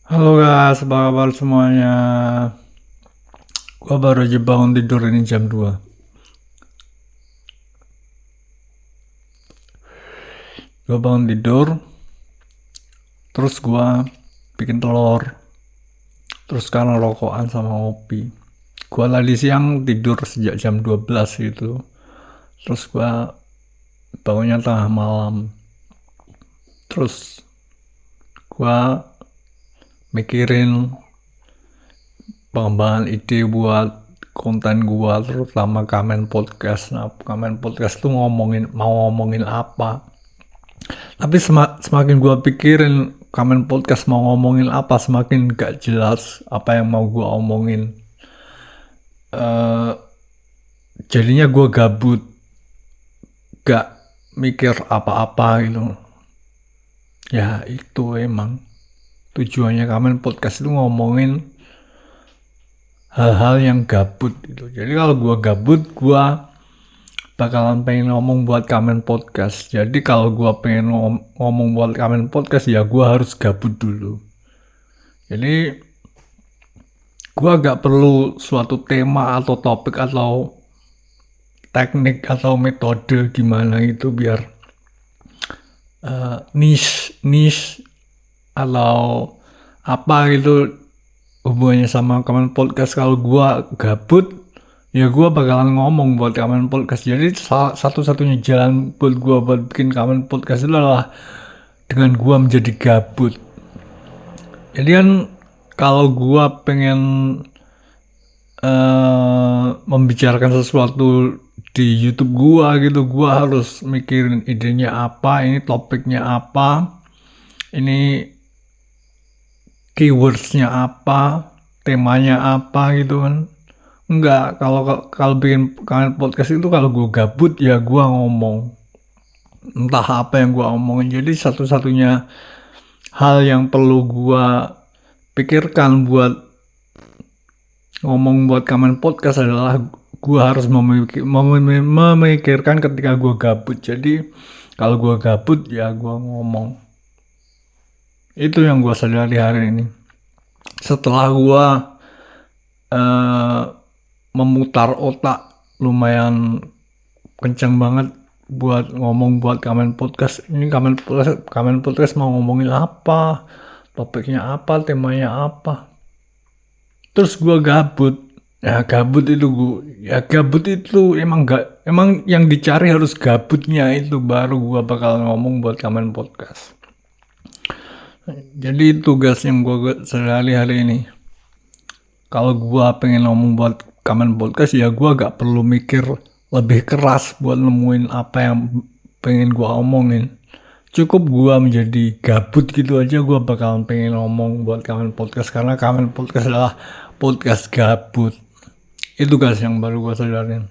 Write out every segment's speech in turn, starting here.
Halo guys, apa kabar semuanya? Gua baru aja bangun tidur ini jam 2. Gua bangun tidur, terus gua bikin telur, terus sekarang rokokan sama ngopi. Gua tadi siang tidur sejak jam 12 gitu. Terus gua bangunnya tengah malam. Terus gua mikirin pengembangan ide buat konten gua, terutama Kamen Podcast. Nah, Kamen Podcast tuh mau ngomongin apa? Tapi semakin gue pikirin Kamen Podcast mau ngomongin apa, semakin gak jelas apa yang mau gue omongin. Eh, Jadinya gue gabut, gak mikir apa-apa gitu. Ya itu emang tujuannya Kamen Podcast itu ngomongin hal-hal yang gabut gitu. Jadi kalau gue gabut, gue bakalan pengen ngomong buat Kamen Podcast. Jadi kalau gue pengen ngomong buat Kamen Podcast, ya gue harus gabut dulu. Jadi gua gak perlu suatu tema atau topik atau teknik atau metode gimana itu biar niche atau apa gitu hubungannya sama Kamen Podcast. Kalau gua gabut, ya gua bakalan ngomong buat Kamen Podcast. Jadi satu-satunya jalan buat gua buat bikin Kamen Podcast itu adalah dengan gua menjadi gabut. Jadi kan kalau gua pengen membicarakan sesuatu di YouTube gua gitu, gua harus mikirin idenya apa, ini topiknya apa, ini keywordsnya apa, temanya apa gitu kan. Enggak, kalau kalau bikin kalian podcast itu kalau gua gabut ya gua ngomong entah apa yang gua omongin. Jadi satu-satunya hal yang perlu gua pikirkan buat ngomong buat Kamen Podcast adalah gue harus memikirkan ketika gue gabut. Jadi kalau gue gabut ya gue ngomong. Itu yang gue sadari hari ini. Setelah gue uh, memutar otak lumayan kencang banget buat ngomong buat Kamen Podcast. Ini Kamen Podcast mau ngomongin apa, topiknya apa, temanya apa. Terus gue gabut. Gabut itu emang yang dicari harus gabutnya, itu baru gue bakal ngomong buat Kamen Podcast. Jadi tugas yang gue sehari hari ini, kalau gue pengen ngomong buat Kamen Podcast ya gue gak perlu mikir lebih keras buat nemuin apa yang pengen gue omongin. Cukup gue menjadi gabut gitu aja gue bakalan pengen ngomong buat Kamen Podcast, karena Kamen Podcast adalah podcast gabut. Itu guys yang baru gue sadarin.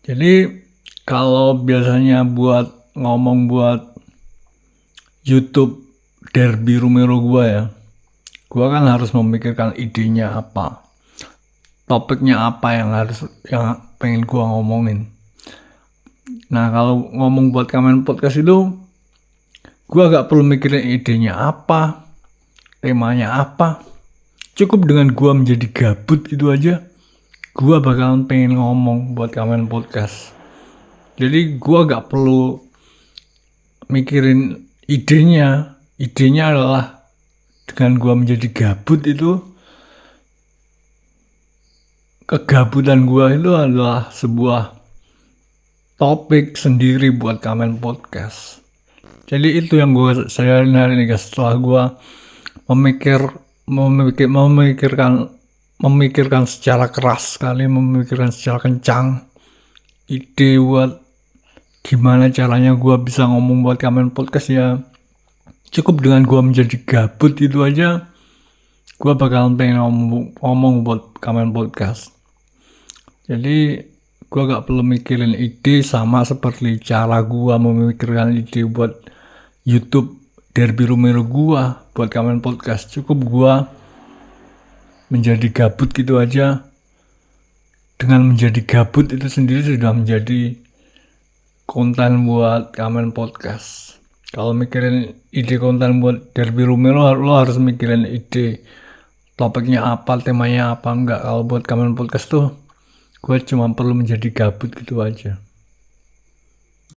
Jadi kalau biasanya buat ngomong buat YouTube Derby Romero gue ya, gue kan harus memikirkan idenya apa, topiknya apa yang pengen gue ngomongin. Nah kalau ngomong buat Kamen Podcast itu gue gak perlu mikirin idenya apa, temanya apa. Cukup dengan gue menjadi gabut gitu aja, gue bakalan pengen ngomong buat Kamen Podcast. Jadi gue gak perlu mikirin idenya. Idenya adalah dengan gue menjadi gabut itu, kegabutan gue itu adalah sebuah topik sendiri buat Kamen Podcast. Jadi itu yang gue sadarin hari ini guys, setelah gue memikirkan secara keras sekali, memikirkan secara kencang ide buat gimana caranya gue bisa ngomong buat Kamen Podcast. Ya cukup dengan gue menjadi gabut itu aja, gue bakalan pengen ngomong buat Kamen Podcast. Jadi gue gak perlu mikirin ide sama seperti cara gue memikirkan ide buat YouTube Derby Romero gue buat Kamen Podcast. Cukup gue menjadi gabut gitu aja. Dengan menjadi gabut itu sendiri sudah menjadi konten buat Kamen Podcast. Kalau mikirin ide konten buat Derby Rumelo, lo harus mikirin ide topiknya apa, temanya apa enggak. Kalau buat Kamen Podcast tuh gue cuma perlu menjadi gabut gitu aja.